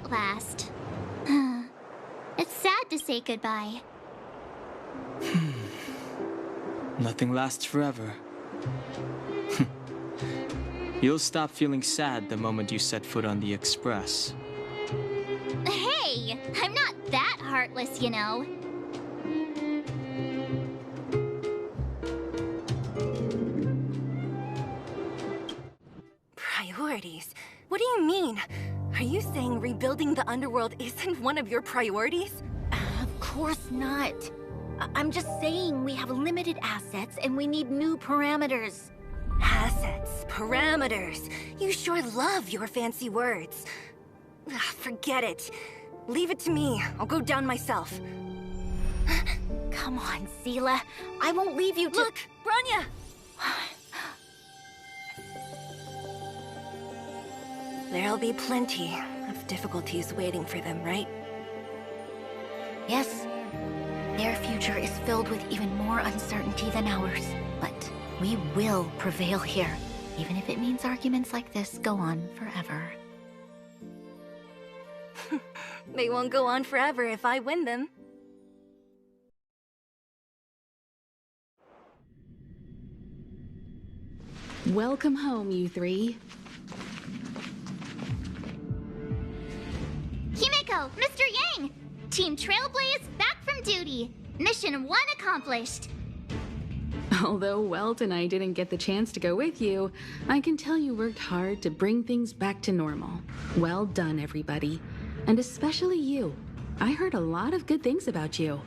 won't last. It's sad to say goodbye. Nothing lasts forever. You'll stop feeling sad the moment you set foot on the Express. Hey! I'm not that heartless, you know. Priorities? What do you mean? Are you saying rebuilding the underworld isn't one of your priorities? Of course not. I'm just saying we have limited assets and we need new parameters. Assets, parameters. You sure love your fancy words. Forget it. Leave it to me. I'll go down myself. Come on, Seela. I won't leave you to— Look, Branya! There'll be plenty of difficulties waiting for them, right? Yes. Their future is filled with even more uncertainty than ours. But we will prevail here, even if it means arguments like this go on forever. They won't go on forever if I win them. Welcome home, you three. Himeko, Mr. Yang! Team Trailblaze back from duty. Mission 1 accomplished. Although Welt and I didn't get the chance to go with you, I can tell you worked hard to bring things back to normal. Well done, everybody. And especially you. I heard a lot of good things about you.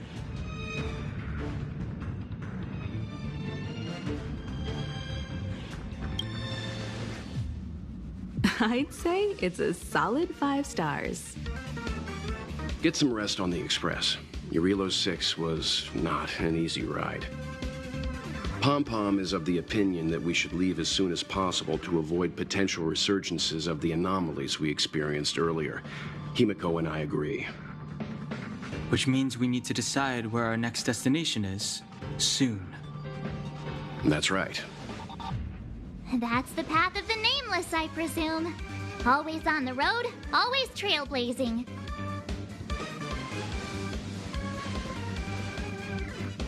I'd say it's a solid 5 stars. Get some rest on the Express. Eurilo 6 was not an easy ride. Pom-Pom is of the opinion that we should leave as soon as possible to avoid potential resurgences of the anomalies we experienced earlier. Himeko and I agree. Which means we need to decide where our next destination is, soon. That's right. That's the path of the Nameless, I presume. Always on the road, always trailblazing.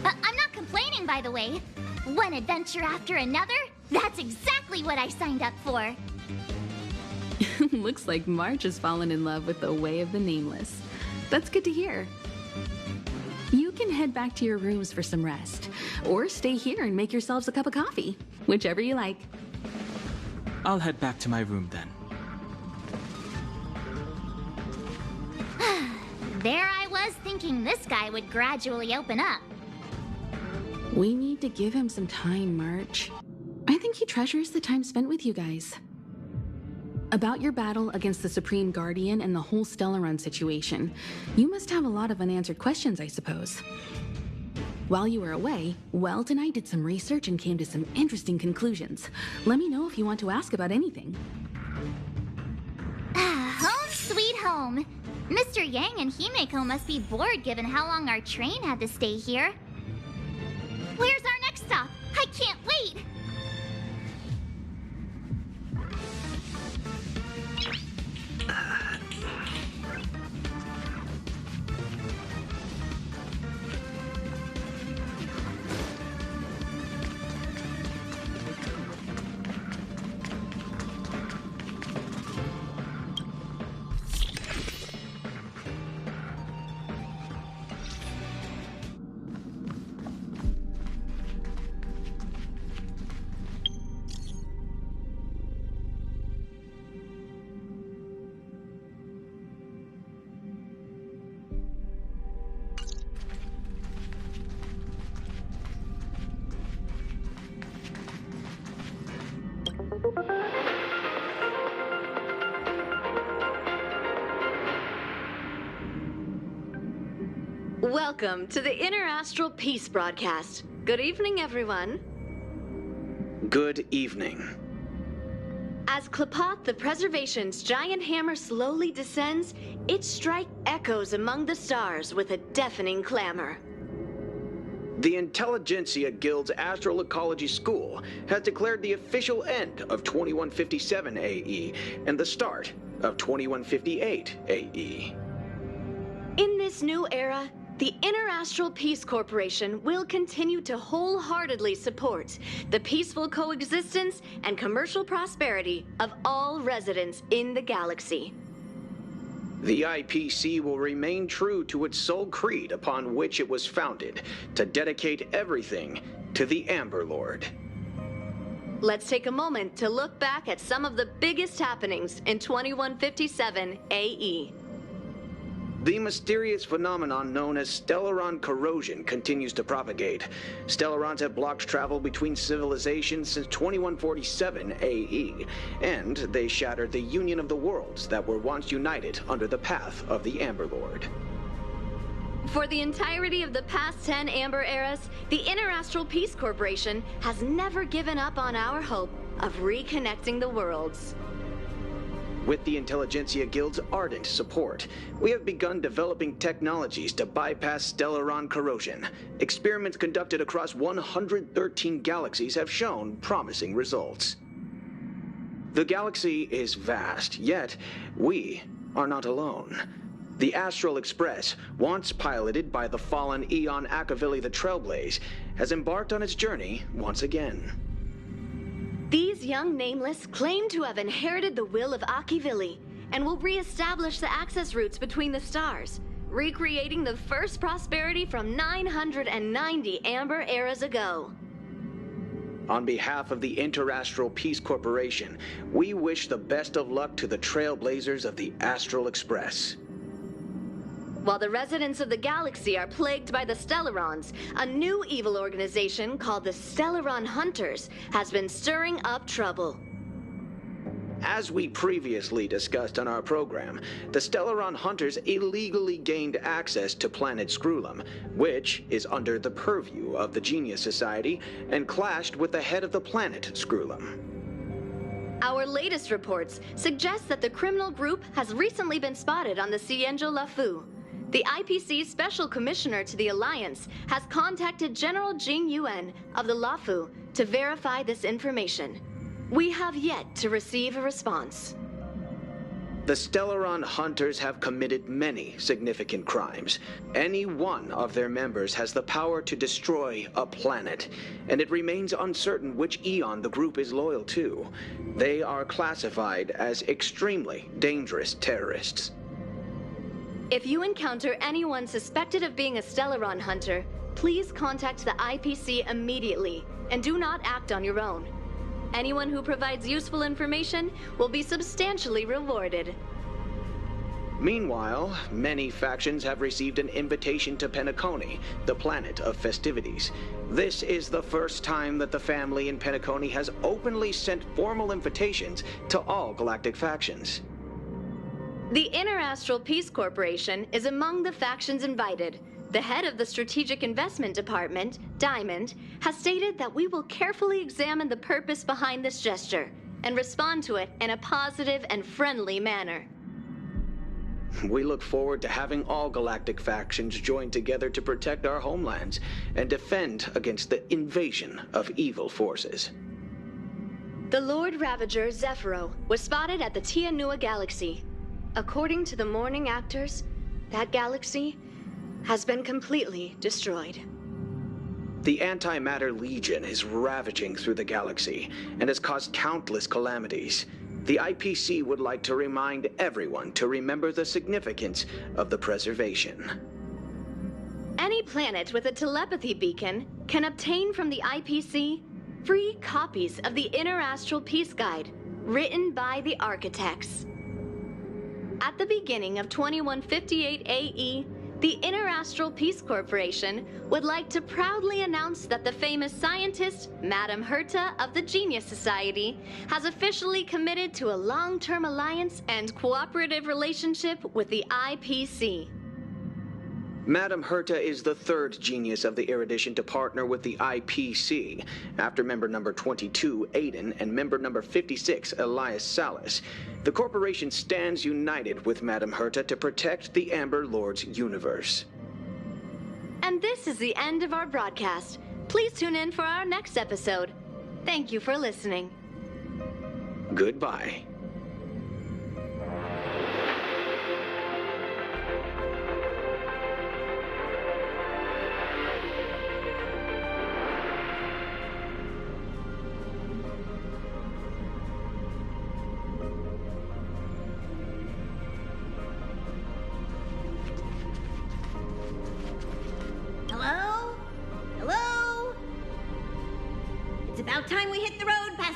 I'm not complaining, by the way. One adventure after another? That's exactly what I signed up for. Looks like March has fallen in love with the way of the Nameless. That's good to hear. You can head back to your rooms for some rest, or stay here and make yourselves a cup of coffee, whichever you like. I'll head back to my room then. There I was thinking this guy would gradually open up. We need to give him some time, March. I think he treasures the time spent with you guys. About your battle against the Supreme Guardian and the whole Stellaron situation, you must have a lot of unanswered questions, I suppose. While you were away, Welt and I did some research and came to some interesting conclusions. Let me know if you want to ask about anything. Home sweet home. Mr. Yang and Himeko must be bored given how long our train had to stay here. Where's our next stop? I can't wait! Welcome to the Interastral Peace broadcast. Good evening, everyone. Good evening. As Klapoth, the Preservation's giant hammer slowly descends, its strike echoes among the stars with a deafening clamor. The Intelligentsia Guild's Astral Ecology School has declared the official end of 2157 AE and the start of 2158 AE. In this new era, the Interastral Peace Corporation will continue to wholeheartedly support the peaceful coexistence and commercial prosperity of all residents in the galaxy. The IPC will remain true to its sole creed upon which it was founded, to dedicate everything to the Amber Lord. Let's take a moment to look back at some of the biggest happenings in 2157 AE. The mysterious phenomenon known as Stellaron corrosion continues to propagate. Stellarons have blocked travel between civilizations since 2147 AE, and they shattered the union of the worlds that were once united under the path of the Amber Lord. For the entirety of the past 10 Amber eras, the Interastral Peace Corporation has never given up on our hope of reconnecting the worlds. With the Intelligentsia Guild's ardent support, we have begun developing technologies to bypass Stellaron corrosion. Experiments conducted across 113 galaxies have shown promising results. The galaxy is vast, yet we are not alone. The Astral Express, once piloted by the fallen Eon Akavili the Trailblaze, has embarked on its journey once again. These young Nameless claim to have inherited the will of Akavili and will re-establish the access routes between the stars, recreating the first prosperity from 990 Amber eras ago. On behalf of the Interastral Peace Corporation, we wish the best of luck to the Trailblazers of the Astral Express. While the residents of the galaxy are plagued by the Stellarons, a new evil organization called the Stellaron Hunters has been stirring up trouble. As we previously discussed on our program, the Stellaron Hunters illegally gained access to planet Scrulum, which is under the purview of the Genius Society, and clashed with the head of the planet Scrulum. Our latest reports suggest that the criminal group has recently been spotted on the Cienjo Lafu. The IPC Special Commissioner to the Alliance has contacted General Jing Yuan of the Lafu to verify this information. We have yet to receive a response. The Stellaron Hunters have committed many significant crimes. Any one of their members has the power to destroy a planet, and it remains uncertain which Eon the group is loyal to. They are classified as extremely dangerous terrorists. If you encounter anyone suspected of being a Stellaron Hunter, please contact the IPC immediately, and do not act on your own. Anyone who provides useful information will be substantially rewarded. Meanwhile, many factions have received an invitation to Penacony, the planet of festivities. This is the first time that the family in Penacony has openly sent formal invitations to all galactic factions. The Interastral Peace Corporation is among the factions invited. The head of the Strategic Investment Department, Diamond, has stated that we will carefully examine the purpose behind this gesture and respond to it in a positive and friendly manner. We look forward to having all galactic factions join together to protect our homelands and defend against the invasion of evil forces. The Lord Ravager, Zephyro, was spotted at the Tianua Galaxy. According to the morning actors, that galaxy has been completely destroyed. The Antimatter Legion is ravaging through the galaxy and has caused countless calamities. The IPC would like to remind everyone to remember the significance of the preservation. Any planet with a telepathy beacon can obtain from the IPC free copies of the Interastral Peace Guide, written by the architects. At the beginning of 2158 AE, the Interastral Peace Corporation would like to proudly announce that the famous scientist, Madame Herta of the Genius Society, has officially committed to a long-term alliance and cooperative relationship with the IPC. Madame Herta is the third genius of the Erudition to partner with the IPC, after member number 22, Aiden, and member number 56, Elias Salas. The corporation stands united with Madame Herta to protect the Amber Lord's universe. And this is the end of our broadcast. Please tune in for our next episode. Thank you for listening. Goodbye.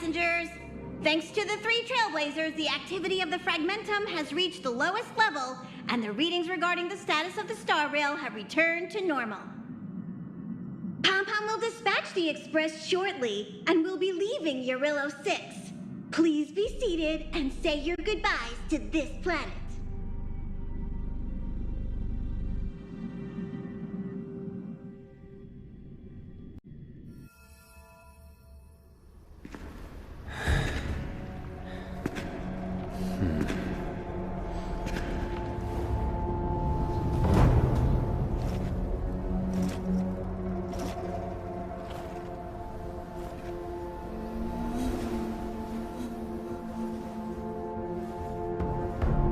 passengers. Thanks to the 3 Trailblazers, the activity of the Fragmentum has reached the lowest level, and the readings regarding the status of the Star Rail have returned to normal. Pom-Pom will dispatch the Express shortly, and will be leaving Eurillo 6. Please be seated and say your goodbyes to this planet.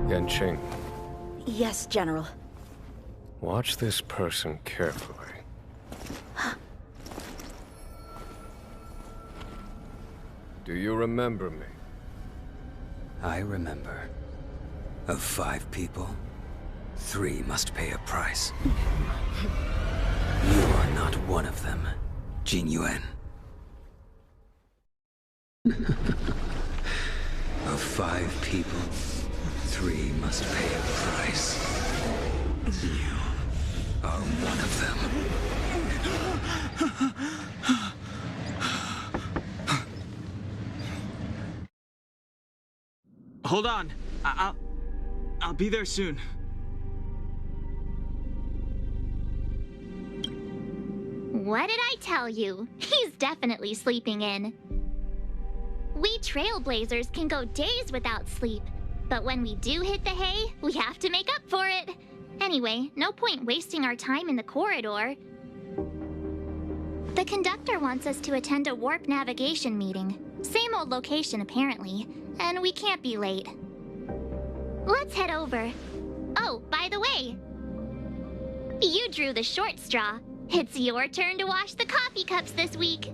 Yanqing, Yes, General. watch this person carefully. Do you remember me? I remember. Of 5 people, 3 must pay a price. You are not one of them, Jin Yuan. Of 5 people, 3 must pay a price. You are one of them. Hold on. I'll be there soon. What did I tell you? He's definitely sleeping in. We Trailblazers can go days without sleep, but when we do hit the hay, we have to make up for it. Anyway, no point wasting our time in the corridor. The conductor wants us to attend a warp navigation meeting. Same old location, apparently, and we can't be late. Let's head over. Oh, by the way, you drew the short straw. It's your turn to wash the coffee cups this week.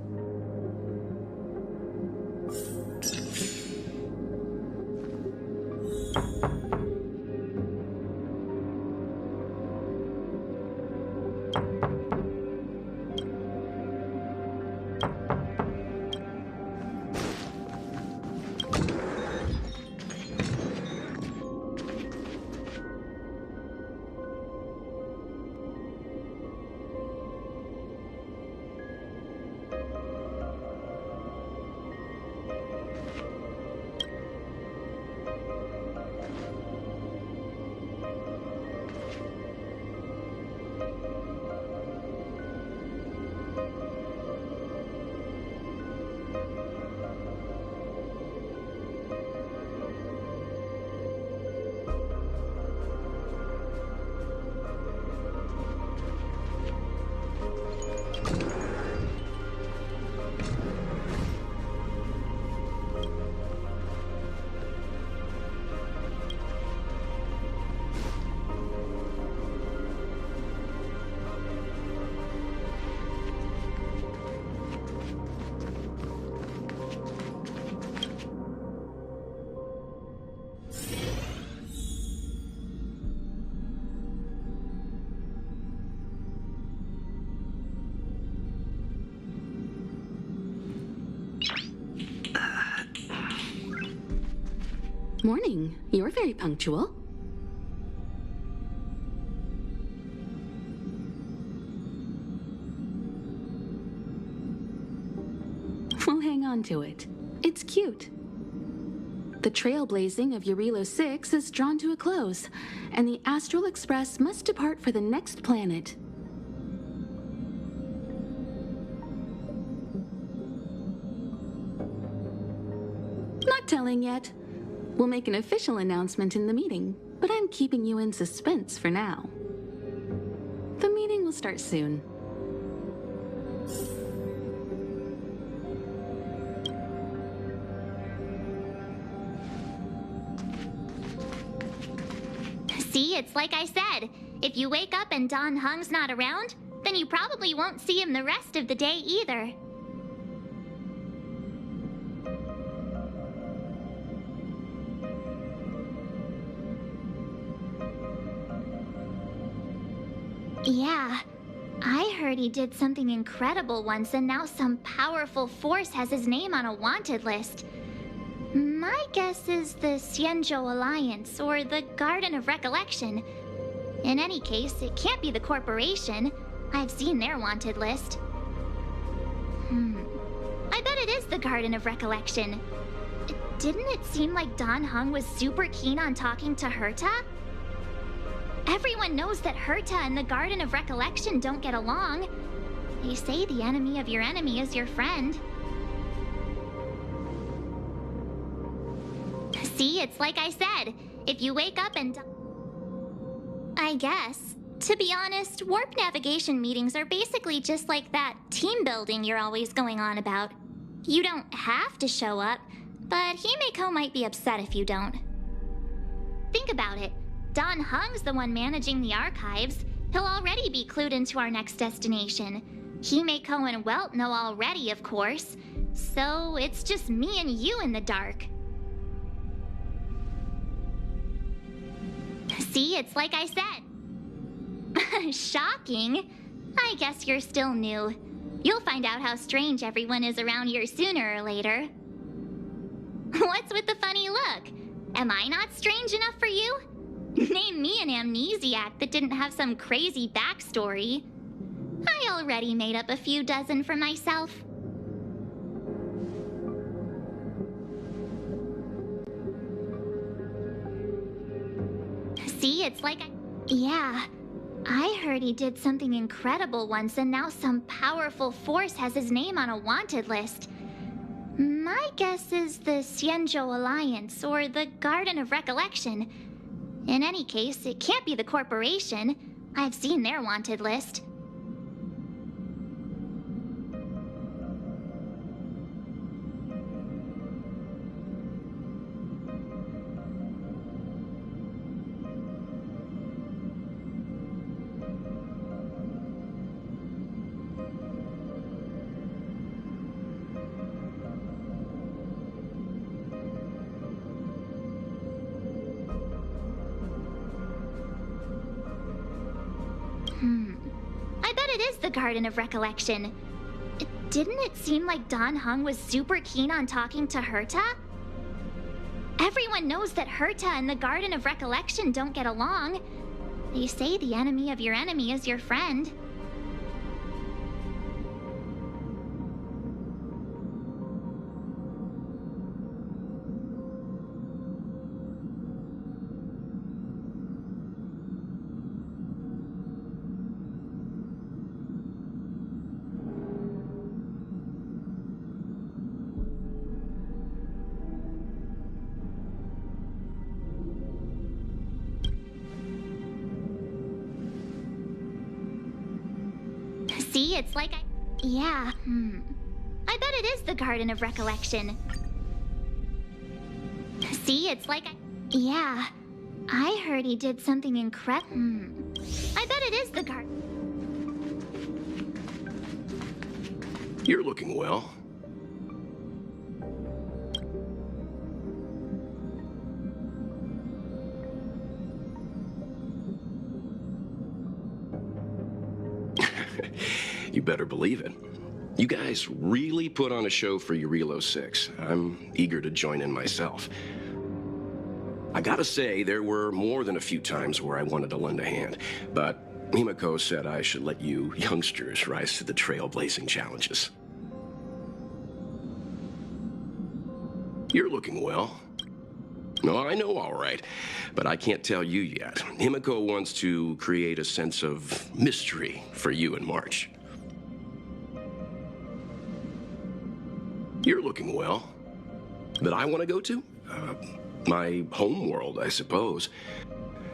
Morning. You're very punctual. We'll hang on to it. It's cute. The trailblazing of Eurillo 6 is drawn to a close, and the Astral Express must depart for the next planet. Not telling yet. We'll make an official announcement in the meeting, but I'm keeping you in suspense for now. The meeting will start soon. See, it's like I said. If you wake up and Don Hung's not around, then you probably won't see him the rest of the day either. Yeah, I heard he did something incredible once, and now some powerful force has his name on a wanted list. My guess is the Xianzhou Alliance, or the Garden of Recollection. In any case, it can't be the corporation. I've seen their wanted list. I bet it is the Garden of Recollection. Didn't it seem like Dan Heng was super keen on talking to Herta? Everyone knows that Herta and the Garden of Recollection don't get along. They say the enemy of your enemy is your friend. See, it's like I said. If you wake up and... I guess. To be honest, warp navigation meetings are basically just like that team building you're always going on about. You don't have to show up, but Himeko might be upset if you don't. Think about it. Dan Heng's the one managing the archives. He'll already be clued into our next destination. Himeko and Welt know already, of course. So it's just me and you in the dark. See, it's like I said. Shocking. I guess you're still new. You'll find out how strange everyone is around here sooner or later. What's with the funny look? Am I not strange enough for you? Name me an amnesiac that didn't have some crazy backstory. I already made up a few dozen for myself. See, it's like Yeah. I heard he did something incredible once, and now some powerful force has his name on a wanted list. My guess is the Xianzhou Alliance, or the Garden of Recollection. In any case, it can't be the corporation. I've seen their wanted list. I bet it is the Garden of Recollection. Didn't it seem like Dan Heng was super keen on talking to Herta? Everyone knows that Herta and the Garden of Recollection don't get along. They say the enemy of your enemy is your friend. See, it's like Yeah, I bet it is the Garden of Recollection. See, it's like Yeah. I heard he did something incredible. I bet it is the Garden. You're looking well. You better believe it. You guys really put on a show for Eurilo 6. I'm eager to join in myself. I gotta say, there were more than a few times where I wanted to lend a hand, but Himeko said I should let you youngsters rise to the trailblazing challenges. You're looking well. No, I know all right, but I can't tell you yet. Himeko wants to create a sense of mystery for you in March. You're looking well. That I want to go to? My home world, I suppose.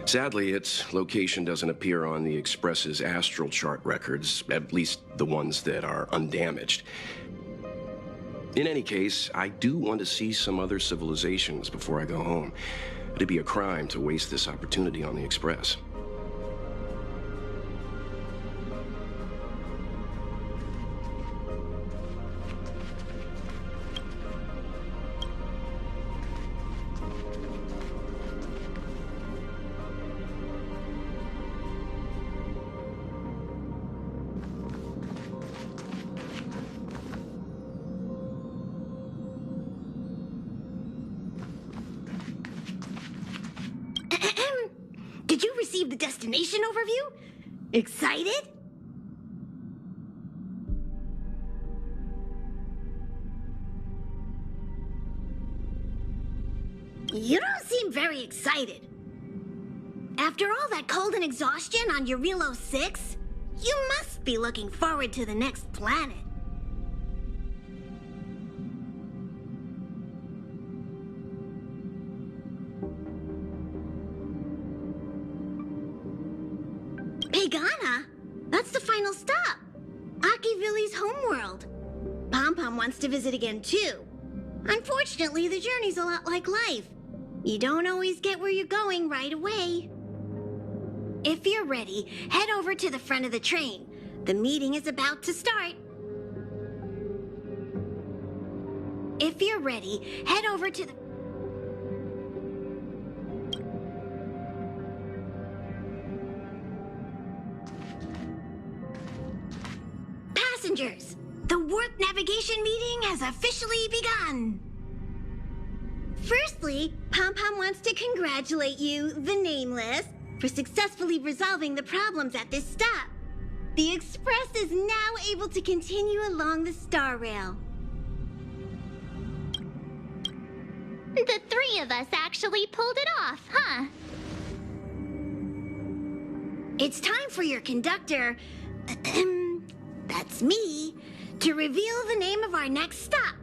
Sadly, its location doesn't appear on the Express's astral chart records, at least the ones that are undamaged. In any case, I do want to see some other civilizations before I go home. It'd be a crime to waste this opportunity on the Express. did you receive the destination overview? Excited? You don't seem very excited. After all that cold and exhaustion on Eurilo 6, you must be looking forward to the next planet. Pagana? That's the final stop. Akivilli's homeworld. Pom-Pom wants to visit again too. Unfortunately, the journey's a lot like life. You don't always get where you're going right away. If you're ready, head over to the front of the train. The meeting is about to start. If you're ready, head over to the... Passengers, the warp navigation meeting has officially begun. Firstly, Pom-Pom wants to congratulate you, the Nameless, for successfully resolving the problems at this stop. The Express is now able to continue along the Star Rail. The three of us actually pulled it off, huh? It's time for your conductor, that's me, to reveal the name of our next stop.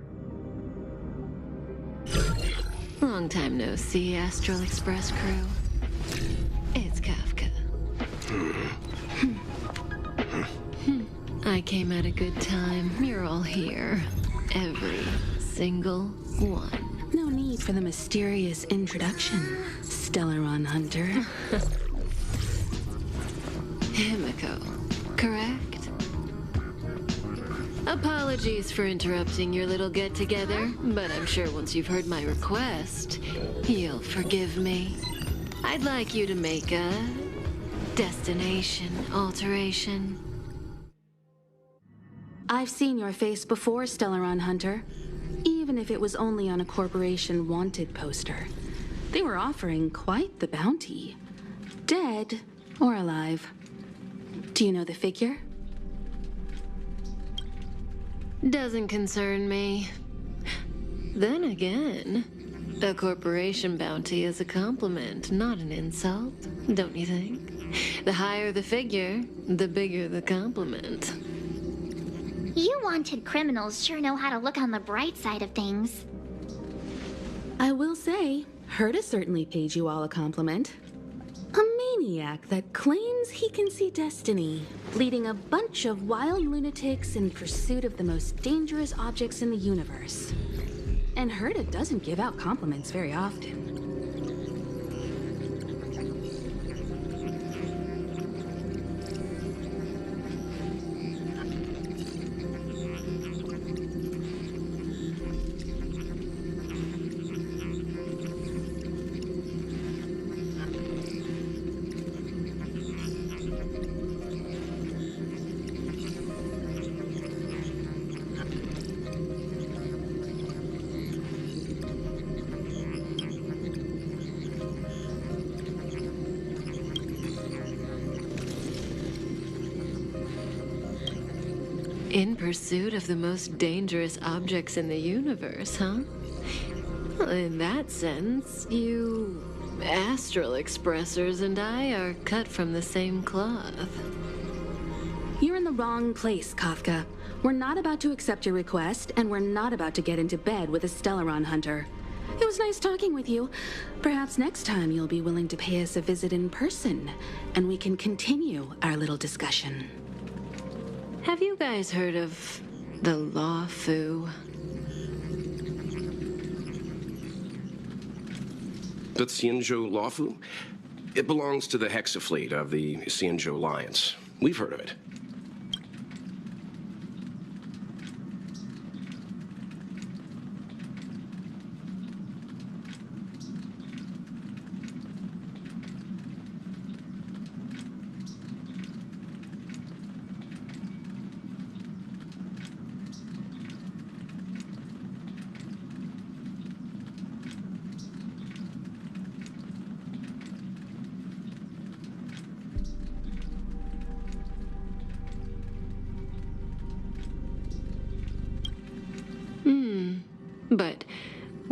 Long time no see, Astral Express crew. It's Kafka. I came at a good time. You're all here. Every single one. No need for the mysterious introduction, Stellaron Hunter. Himiko, correct? Apologies for interrupting your little get-together, but I'm sure once you've heard my request, you'll forgive me. I'd like you to make a destination alteration. I've seen your face before, Stellaron Hunter. Even if it was only on a corporation wanted poster. They were offering quite the bounty. Dead or alive. Do you know the figure? Doesn't concern me. Then again, a corporation bounty is a compliment, not an insult, don't you think? The higher the figure, the bigger the compliment. You wanted criminals sure know how to look on the bright side of things. I will say, Herta certainly paid you all a compliment. A maniac that claims he can see destiny, leading a bunch of wild lunatics in pursuit of the most dangerous objects in the universe. And Herta doesn't give out compliments very often. In pursuit of the most dangerous objects in the universe, huh? Well, in that sense, you Astral Expressors and I are cut from the same cloth. You're in the wrong place, Kafka. We're not about to accept your request, and we're not about to get into bed with a Stellaron Hunter. It was nice talking with you. Perhaps next time you'll be willing to pay us a visit in person, and we can continue our little discussion. Have you guys heard of the Law Fu? The Xianzhou Lawfu? It belongs to the Hexafleet of the Xianzhou Alliance. We've heard of it.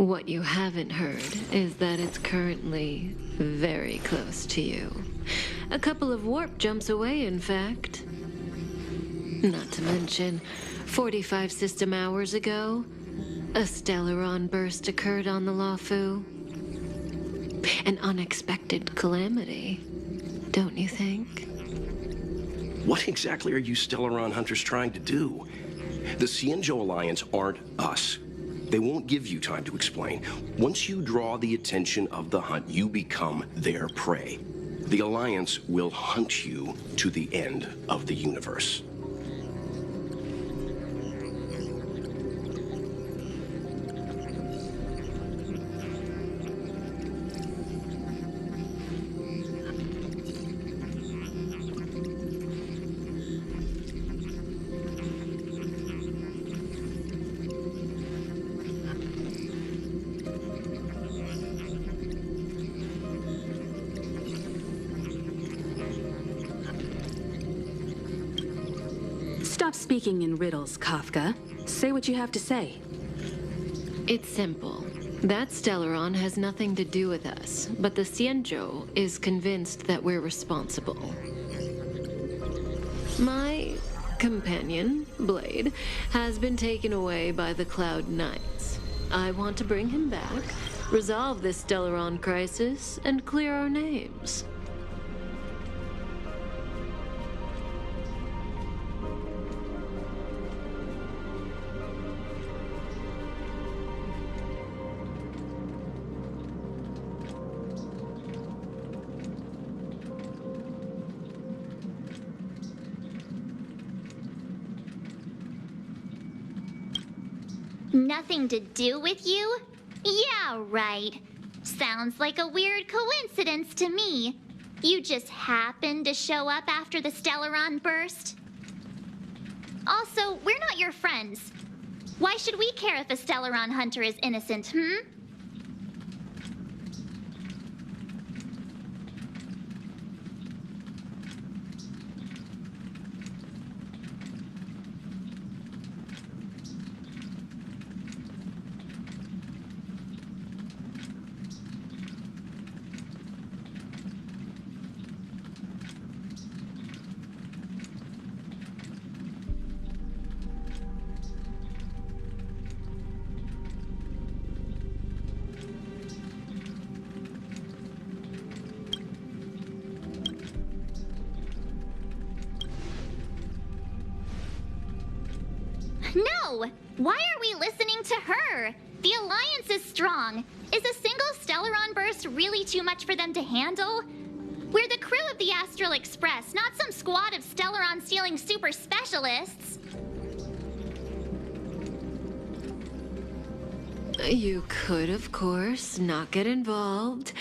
What you haven't heard is that it's currently very close to you. A couple of warp jumps away, in fact. Not to mention, 45 system hours ago, a Stellaron burst occurred on the Luofu. An unexpected calamity, don't you think? What exactly are you Stellaron hunters trying to do? The Xianzhou Alliance aren't us. They won't give you time to explain. Once you draw the attention of the hunt, you become their prey. The Alliance will hunt you to the end of the universe. Stop speaking in riddles, Kafka. Say what you have to say. It's simple. That Stellaron has nothing to do with us, but the Xianzhou is convinced that we're responsible. My companion, Blade, has been taken away by the Cloud Knights. I want to bring him back, resolve this Stellaron crisis, and clear our names. Nothing to do with you? Yeah, right. Sounds like a weird coincidence to me. You just happened to show up after the Stellaron burst? Also, we're not your friends. Why should we care if a Stellaron hunter is innocent, No! Why are we listening to her? The Alliance is strong. Is a single Stellaron burst really too much for them to handle? We're the crew of the Astral Express, not some squad of Stellaron-stealing super specialists. You could, of course, not get involved.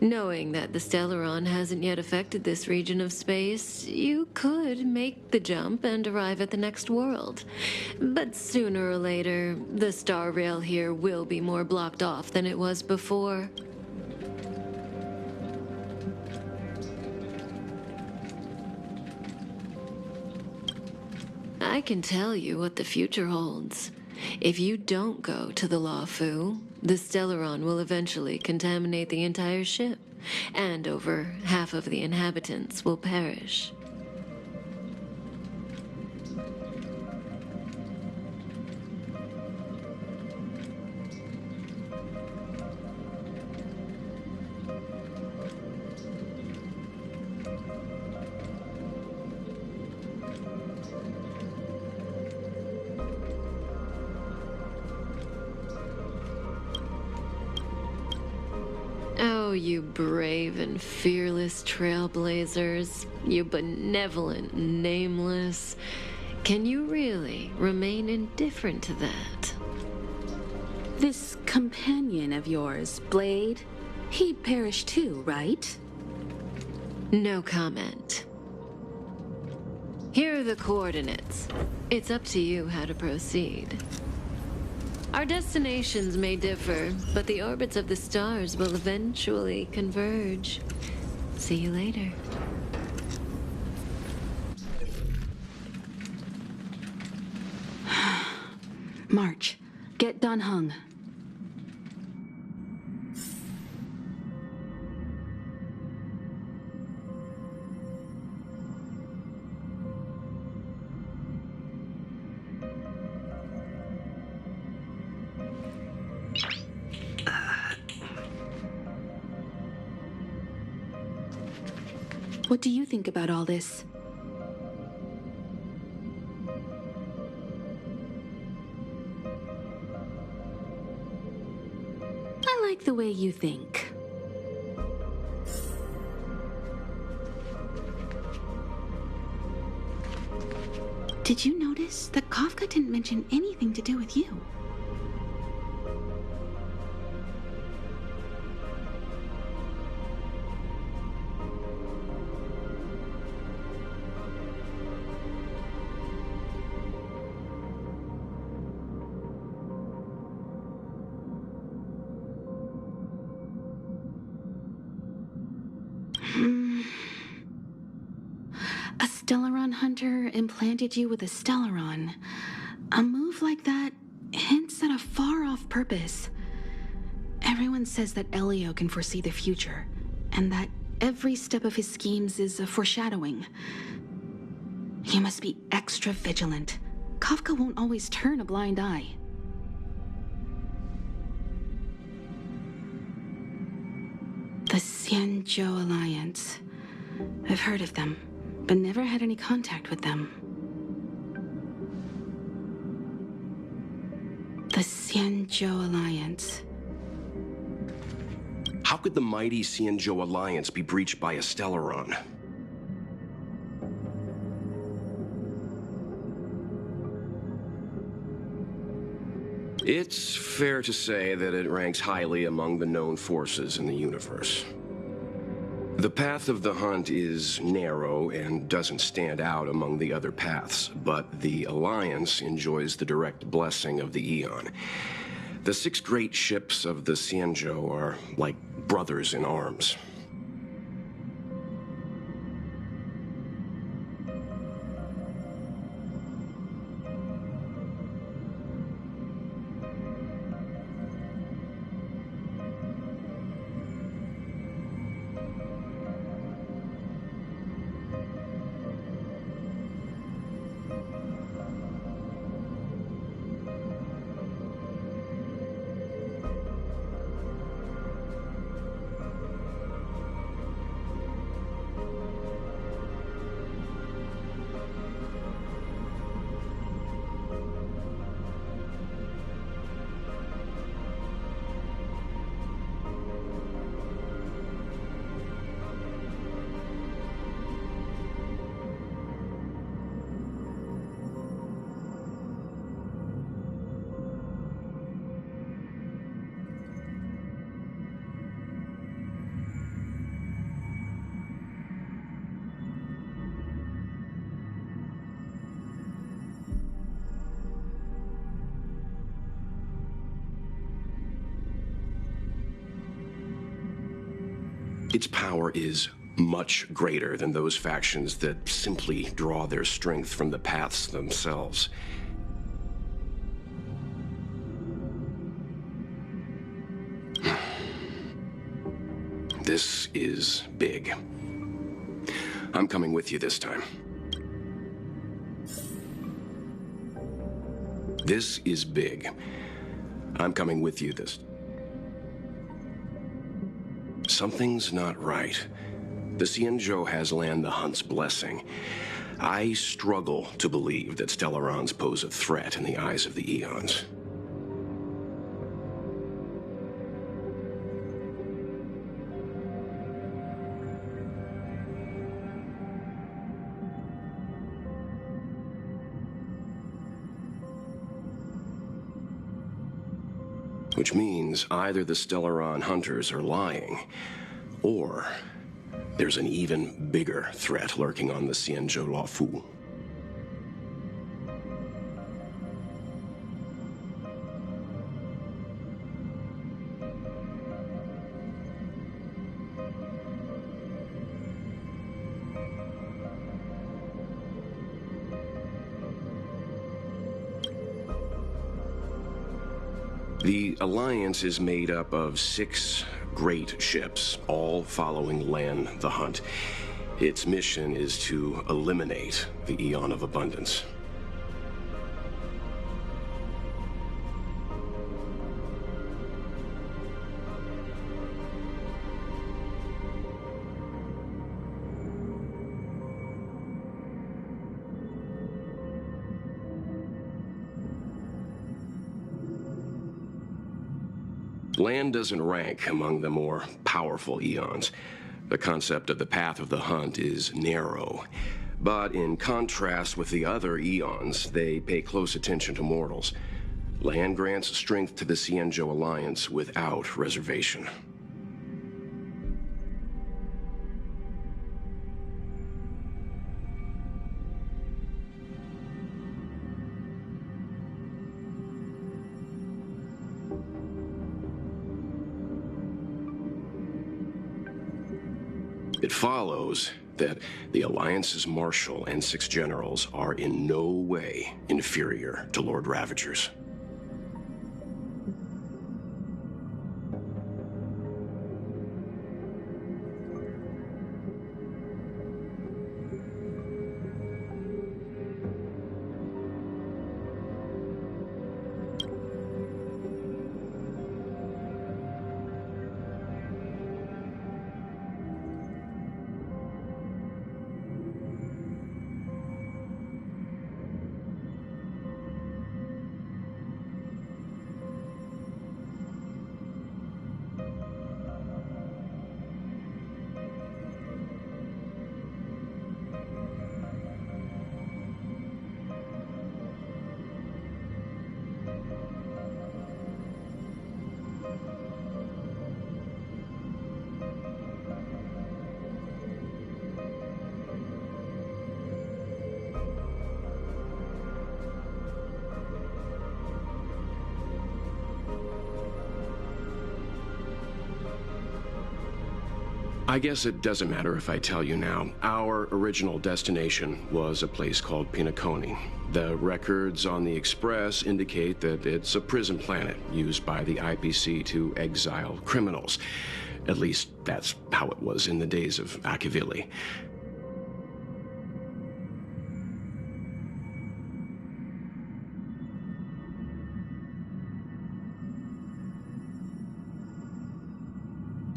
Knowing that the Stellaron hasn't yet affected this region of space, you could make the jump and arrive at the next world. But sooner or later, the star rail here will be more blocked off than it was before. I can tell you what the future holds. If you don't go to the Luofu, the Stellaron will eventually contaminate the entire ship, and over half of the inhabitants will perish. Oh, you brave and fearless trailblazers, you benevolent nameless. Can you really remain indifferent to that? This companion of yours, Blade, he perished too, right? No comment. Here are the coordinates. It's up to you how to proceed. Our destinations may differ, but the orbits of the stars will eventually converge. See you later. March, get Dan Heng. What do you think about all this? I like the way you think. Did you notice that Kafka didn't mention anything to do with you? A Stellaron hunter implanted you with a Stellaron. A move like that hints at a far-off purpose. Everyone says that Elio can foresee the future, and that every step of his schemes is a foreshadowing. You must be extra vigilant. Kafka won't always turn a blind eye. The Xianzhou Alliance. I've heard of them, but never had any contact with them. The Xianzhou Alliance. How could the mighty Xianzhou Alliance be breached by a Stellaron? It's fair to say that it ranks highly among the known forces in the universe. The path of the hunt is narrow and doesn't stand out among the other paths, but the Alliance enjoys the direct blessing of the Aeon. The 6 great ships of the Xianzhou are like brothers in arms. Its power is much greater than those factions that simply draw their strength from the paths themselves. This is big. I'm coming with you this time. This is big. I'm coming with you this time. Something's not right. The Xianzhou has Lan the Hunt's blessing. I struggle to believe that Stellarons pose a threat in the eyes of the Eons. Which means either the Stellaron hunters are lying, or there's an even bigger threat lurking on the Xianzhou Luofu. The Alliance is made up of 6 great ships, all following Lan the Hunt. Its mission is to eliminate the Aeon of Abundance. Land doesn't rank among the more powerful eons. The concept of the path of the hunt is narrow. But in contrast with the other eons, they pay close attention to mortals. Land grants strength to the Xianzhou Alliance without reservation. It follows that the Alliance's Marshal and 6 generals are in no way inferior to Lord Ravagers. I guess it doesn't matter if I tell you now. Our original destination was a place called Pinaconi. The records on the Express indicate that it's a prison planet used by the IPC to exile criminals. At least that's how it was in the days of Akivili.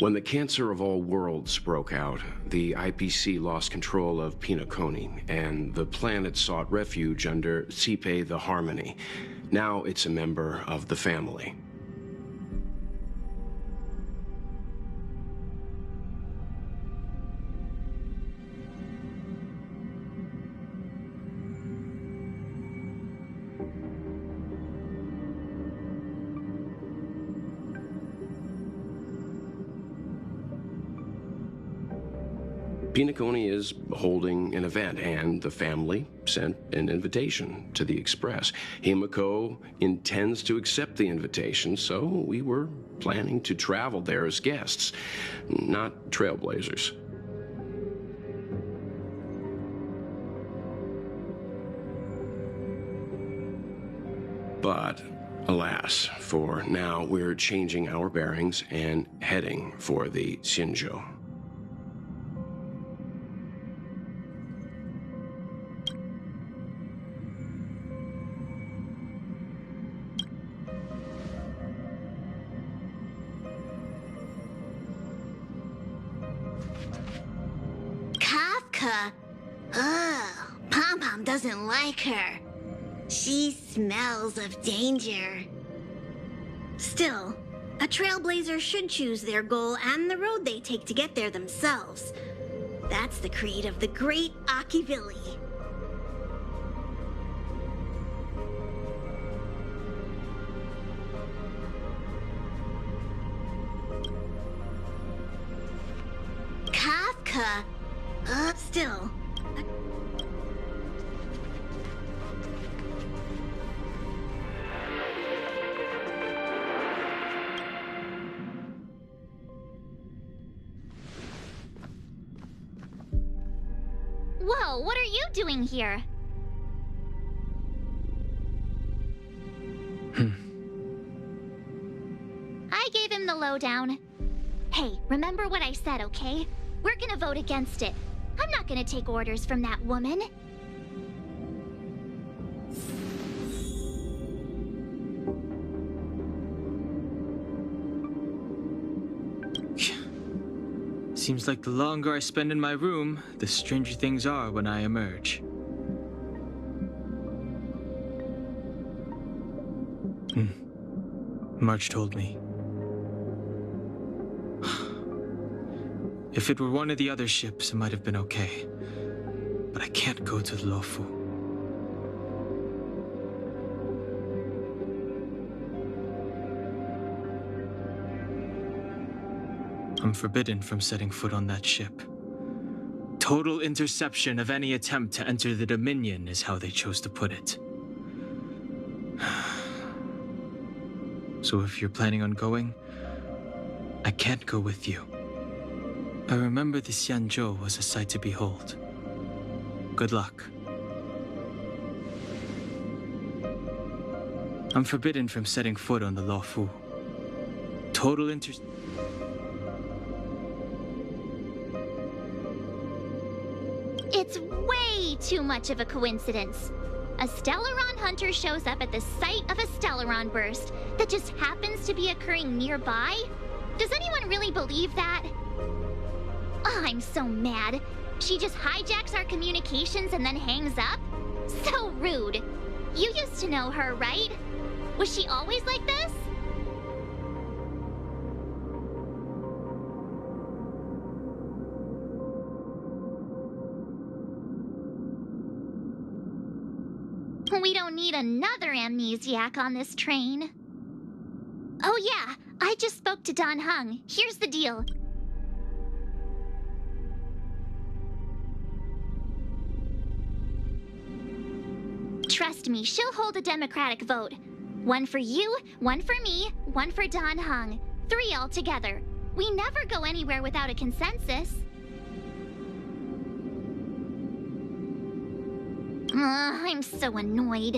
When the Cancer of All Worlds broke out, the IPC lost control of Pinaconi, and the planet sought refuge under Cipe the Harmony. Now it's a member of the family. Pinaconi is holding an event, and the family sent an invitation to the Express. Himiko intends to accept the invitation, so we were planning to travel there as guests, not trailblazers. But alas, for now we're changing our bearings and heading for the Xianzhou. Pom-Pom doesn't like her. She smells of danger. Still, a trailblazer should choose their goal and the road they take to get there themselves. That's the creed of the great Akivili. Kafka. Still. Whoa, what are you doing here? I gave him the lowdown. Hey, remember what I said, okay? We're gonna vote against it. I'm not gonna take orders from that woman. Seems like the longer I spend in my room, the stranger things are when I emerge. March told me. If it were one of the other ships, it might have been okay. But I can't go to the Luofu. I'm forbidden from setting foot on that ship. Total interception of any attempt to enter the Dominion is how they chose to put it. So if you're planning on going, I can't go with you. I remember the Xianzhou was a sight to behold. Good luck. I'm forbidden from setting foot on the Luofu. Total It's way too much of a coincidence. A Stellaron hunter shows up at the site of a Stellaron burst that just happens to be occurring nearby? Does anyone really believe that? Oh, I'm so mad. She just hijacks our communications and then hangs up? So rude. You used to know her, right? Was she always like this? We don't need another amnesiac on this train. Oh yeah, I just spoke to Dan Heng. Here's the deal. Trust me, she'll hold a democratic vote. One for you, one for me, one for Dan Heng. 3 altogether. We never go anywhere without a consensus. I'm so annoyed.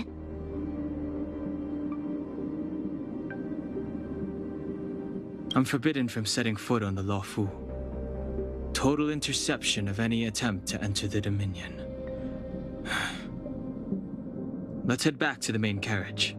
I'm forbidden from setting foot on the Luofu. Total interception of any attempt to enter the Dominion. Let's head back to the main carriage.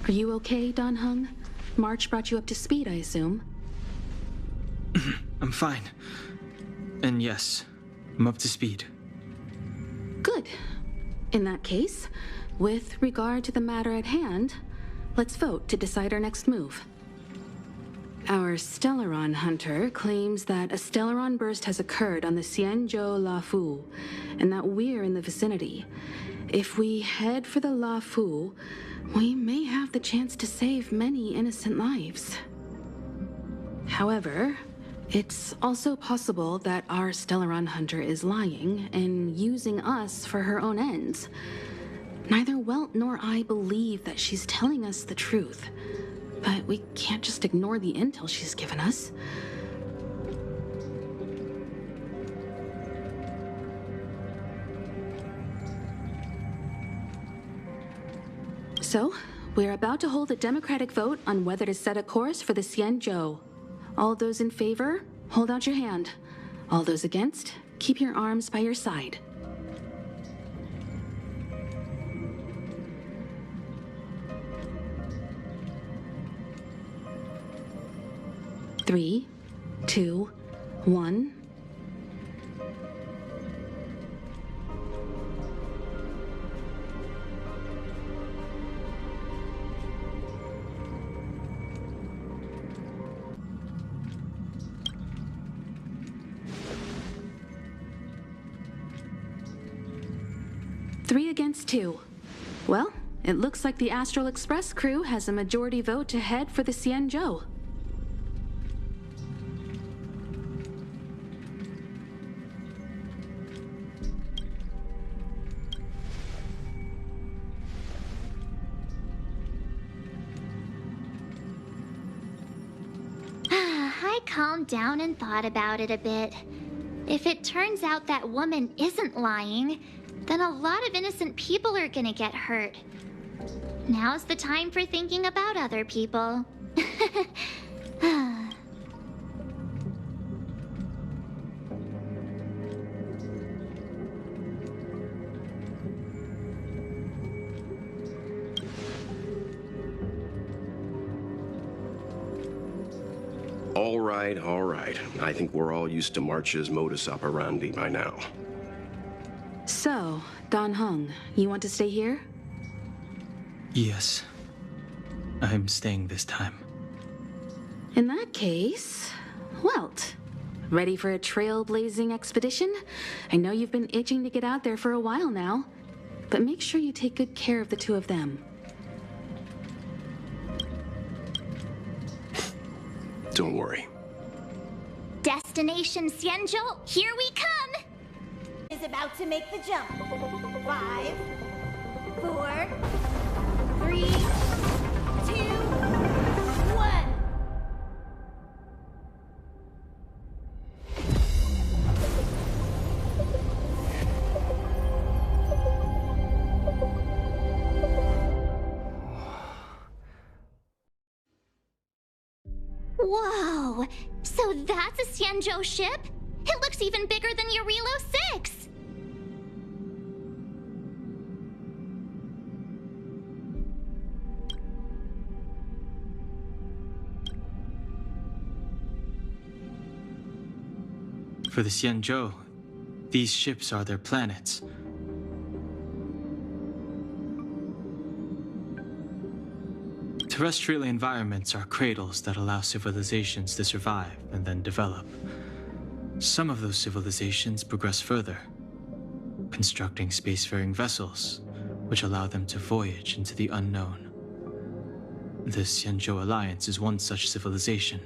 Are you okay, Don Hung? March brought you up to speed, I assume. I'm fine. And yes, I'm up to speed. Good. In that case, with regard to the matter at hand, let's vote to decide our next move. Our Stellaron hunter claims that a Stellaron burst has occurred on the Xianzhou La Fu, and that we're in the vicinity. If we head for the La Fu, we may have the chance to save many innocent lives. However, it's also possible that our Stellaron hunter is lying and using us for her own ends. Neither Welt nor I believe that she's telling us the truth, but we can't just ignore the intel she's given us. So, we're about to hold a democratic vote on whether to set a course for the Xianzhou. All those in favor, hold out your hand. All those against, keep your arms by your side. Three, two, one. Three against two. Well, it looks like the Astral Express crew has a majority vote to head for the Xianzhou. I calmed down and thought about it a bit. If it turns out that woman isn't lying, then a lot of innocent people are gonna get hurt. Now's the time for thinking about other people. All right. I think we're all used to March's modus operandi by now. So, Don Hung, you want to stay here? Yes. I'm staying this time. In that case, Welt, ready for a trailblazing expedition? I know you've been itching to get out there for a while now, but make sure you take good care of the two of them. Don't worry. Destination Xianzhou, here we come! Is about to make the jump. 5, 4, 3, 2, 1. Whoa! So that's a Xianzhou ship? It looks even bigger than Eurilo 6! For the Xianzhou, these ships are their planets. Terrestrial environments are cradles that allow civilizations to survive and then develop. Some of those civilizations progress further, constructing spacefaring vessels, which allow them to voyage into the unknown. The Xianzhou Alliance is one such civilization.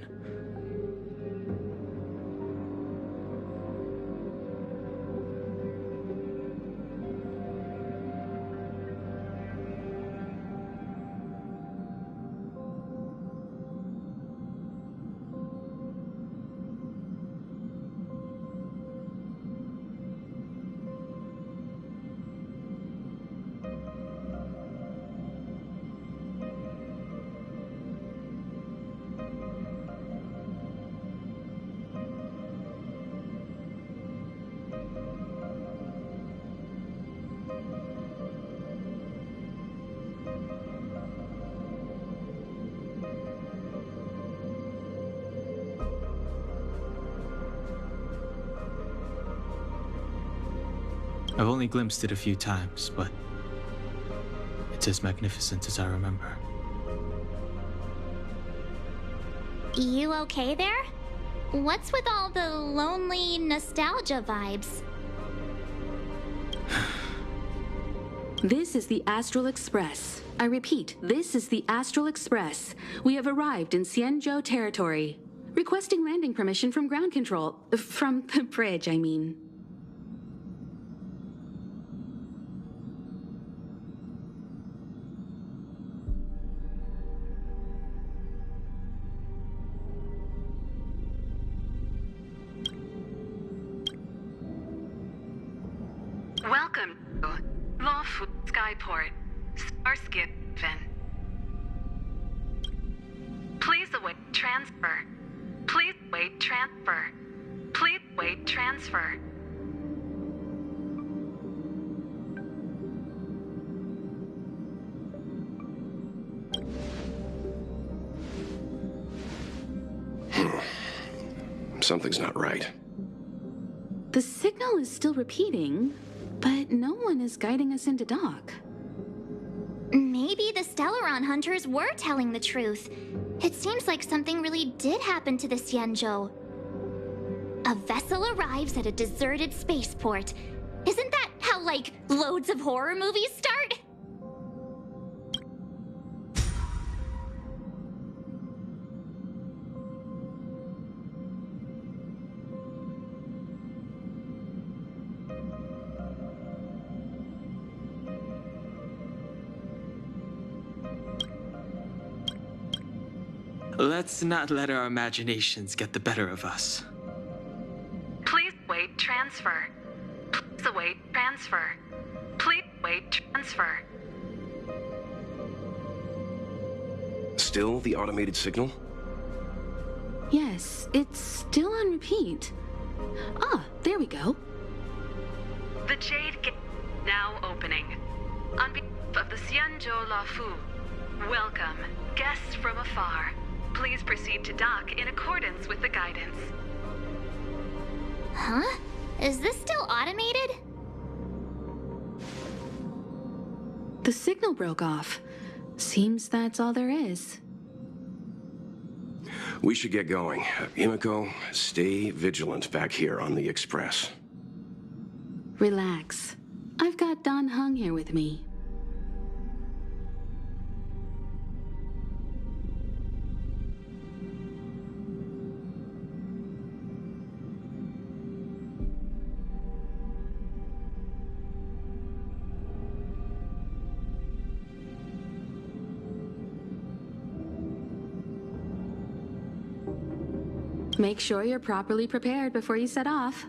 I've only glimpsed it a few times, but it's as magnificent as I remember. You okay there? What's with all the lonely nostalgia vibes? This is the Astral Express. I repeat, this is the Astral Express. We have arrived in Xianzhou territory. Requesting landing permission from ground control. From the bridge, I mean. Welcome to Lawful Skyport, Starskin. Please await transfer. Please wait transfer. Please wait transfer. Something's not right. The signal is still repeating, but no one is guiding us into dock. Maybe the Stellaron hunters were telling the truth. It seems like something really did happen to the Xianzhou. A vessel arrives at a deserted spaceport. Isn't that how, like, loads of horror movies start? Let's not let our imaginations get the better of us. Please wait transfer. Please await transfer. Please wait transfer. Still the automated signal? Yes, it's still on repeat. Ah, there we go. The Jade Gate now opening. On behalf of the Xianzhou Lafu, welcome, guests from afar. Please proceed to dock in accordance with the guidance. Huh? Is this still automated? The signal broke off. Seems that's all there is. We should get going. Himiko, stay vigilant back here on the Express. Relax. I've got Dan Heng here with me. Make sure you're properly prepared before you set off.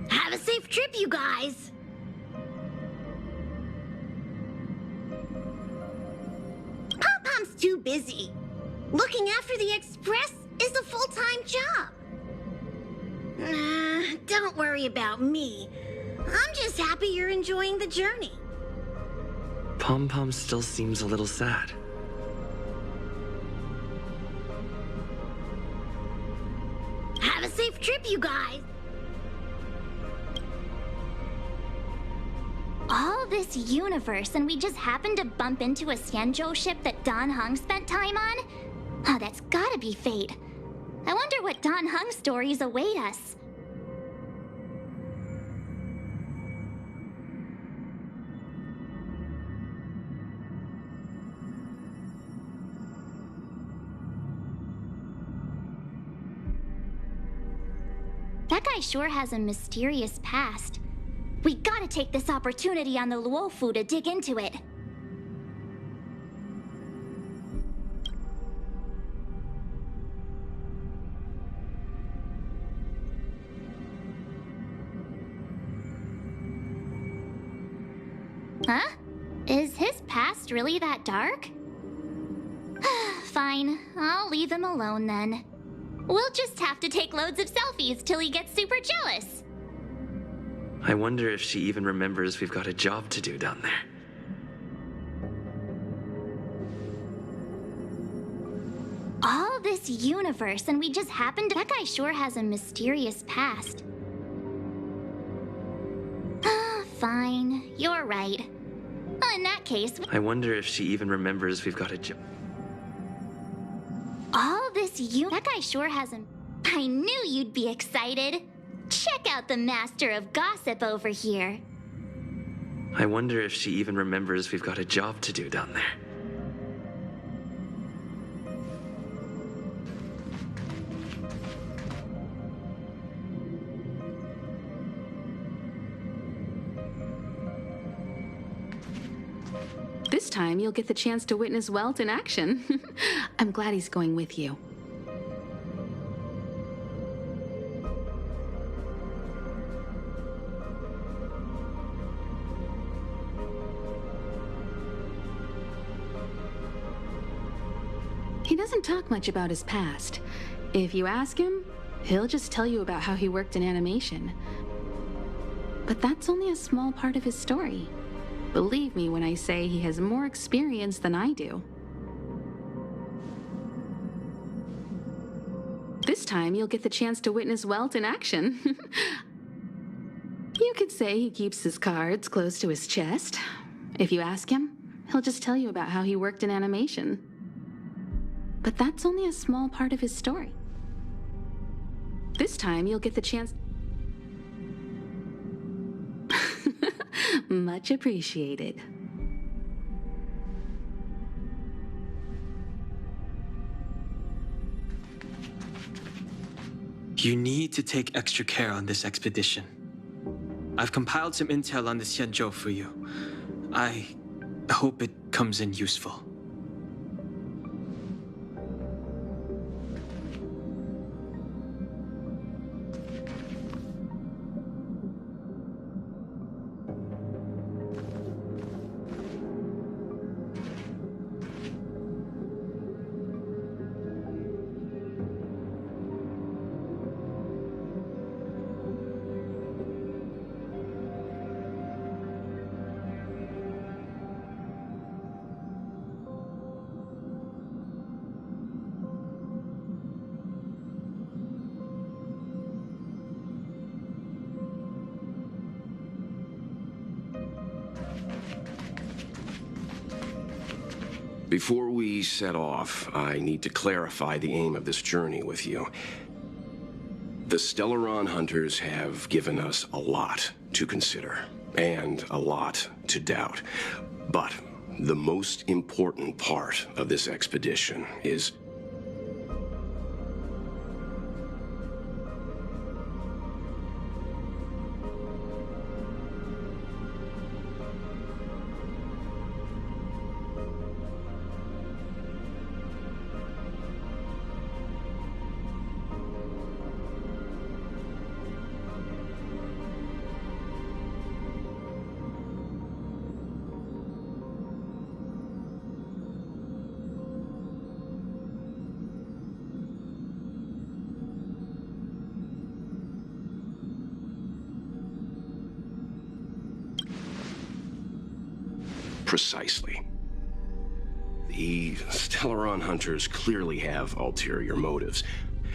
Have a safe trip, you guys! Pom-Pom's too busy. Looking after the Express is a full-time job. Don't worry about me. I'm just happy you're enjoying the journey. Pom-Pom still seems a little sad. Have a safe trip, you guys! All this universe, and we just happened to bump into a Xianzhou ship that Dan Heng spent time on? Oh, that's gotta be fate. I wonder what Dan Heng's stories await us. That guy sure has a mysterious past. We gotta take this opportunity on the Luofu to dig into it. Huh? Is his past really that dark? Fine, I'll leave him alone then. We'll just have to take loads of selfies till he gets super jealous. I wonder if she even remembers we've got a job to do down there. All this universe, and we just happen to— That guy sure has a mysterious past. Fine, you're right. Well, in that case— I wonder if she even remembers we've got a job. All this That guy sure has a— I knew you'd be excited. Check out the master of gossip over here. I wonder if she even remembers we've got a job to do down there. This time, you'll get the chance to witness Welt in action. I'm glad he's going with you. He doesn't talk much about his past. If you ask him, he'll just tell you about how he worked in animation. But that's only a small part of his story. Believe me when I say he has more experience than I do. This time, you'll get the chance to witness Welt in action. You could say he keeps his cards close to his chest. If you ask him, he'll just tell you about how he worked in animation. But that's only a small part of his story. This time, you'll get the chance... Much appreciated. You need to take extra care on this expedition. I've compiled some intel on the Xianzhou for you. I hope it comes in useful. Before we set off, I need to clarify the aim of this journey with you. The Stellaron hunters have given us a lot to consider, and a lot to doubt. But the most important part of this expedition is... Precisely. The Stellaron hunters clearly have ulterior motives.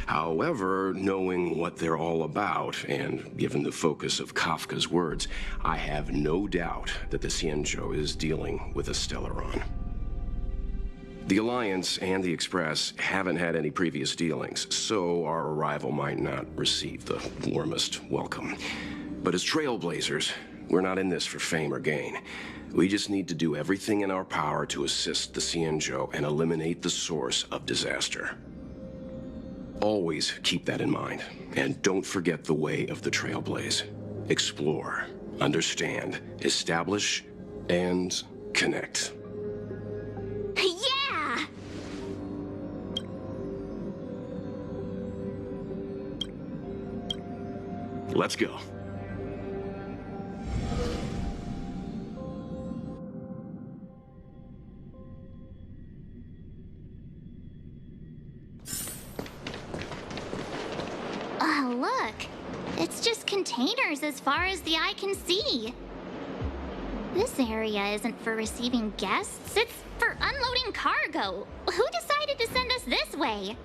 However, knowing what they're all about, and given the focus of Kafka's words, I have no doubt that the Xianzhou is dealing with a Stellaron. The Alliance and the Express haven't had any previous dealings, so our arrival might not receive the warmest welcome. But as trailblazers, we're not in this for fame or gain. We just need to do everything in our power to assist the Xianzhou and eliminate the source of disaster. Always keep that in mind. And don't forget the way of the Trailblaze. Explore, understand, establish, and connect. Yeah! Let's go. Oh, look. It's just containers as far as the eye can see. This area isn't for receiving guests, it's for unloading cargo. Who decided to send us this way?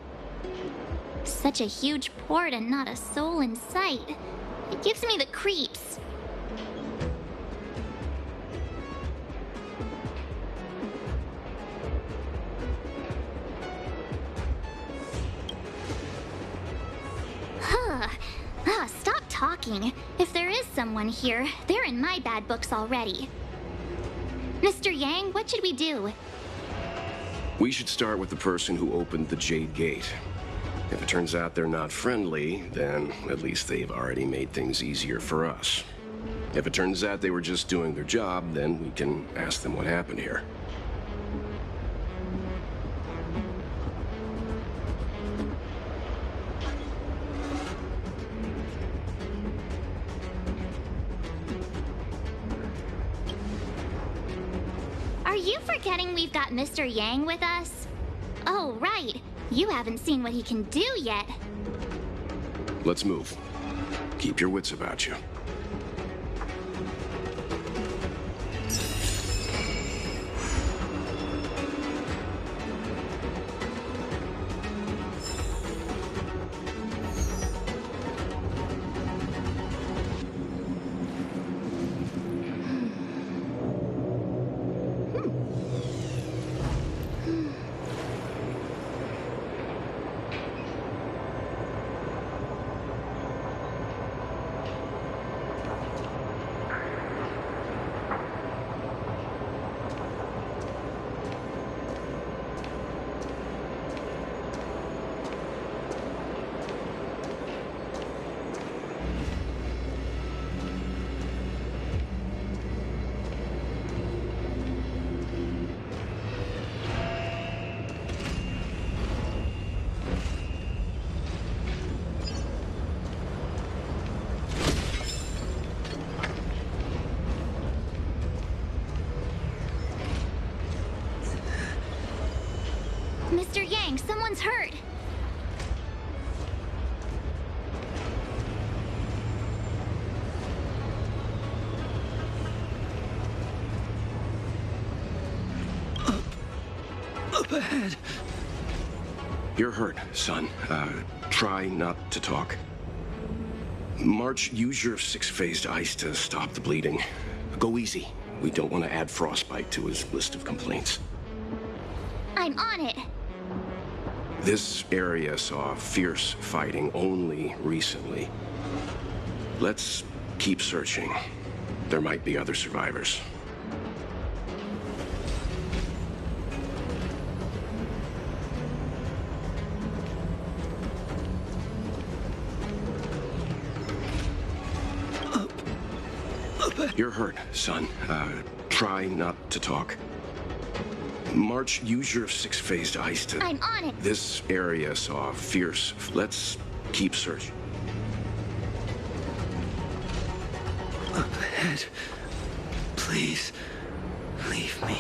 Such a huge port and not a soul in sight. It gives me the creeps. Stop talking. If there is someone here, they're in my bad books already. Mr. Yang, what should we do? We should start with the person who opened the Jade Gate. If it turns out they're not friendly, then at least they've already made things easier for us. If it turns out they were just doing their job, then we can ask them what happened here. Are you forgetting we've got Mr. Yang with us? Oh, right. You haven't seen what he can do yet. Let's move. Keep your wits about you. Mr. Yang, someone's hurt. Up ahead. You're hurt, son. Try not to talk. March, use your six-phased ice to stop the bleeding. Go easy. We don't want to add frostbite to his list of complaints. I'm on it. This area saw fierce fighting only recently. Let's keep searching. There might be other survivors. You're hurt, son. Try not to talk. March, use your six-phased ice to... I'm on it. This area saw fierce... Let's keep searching. Up ahead. Please, leave me.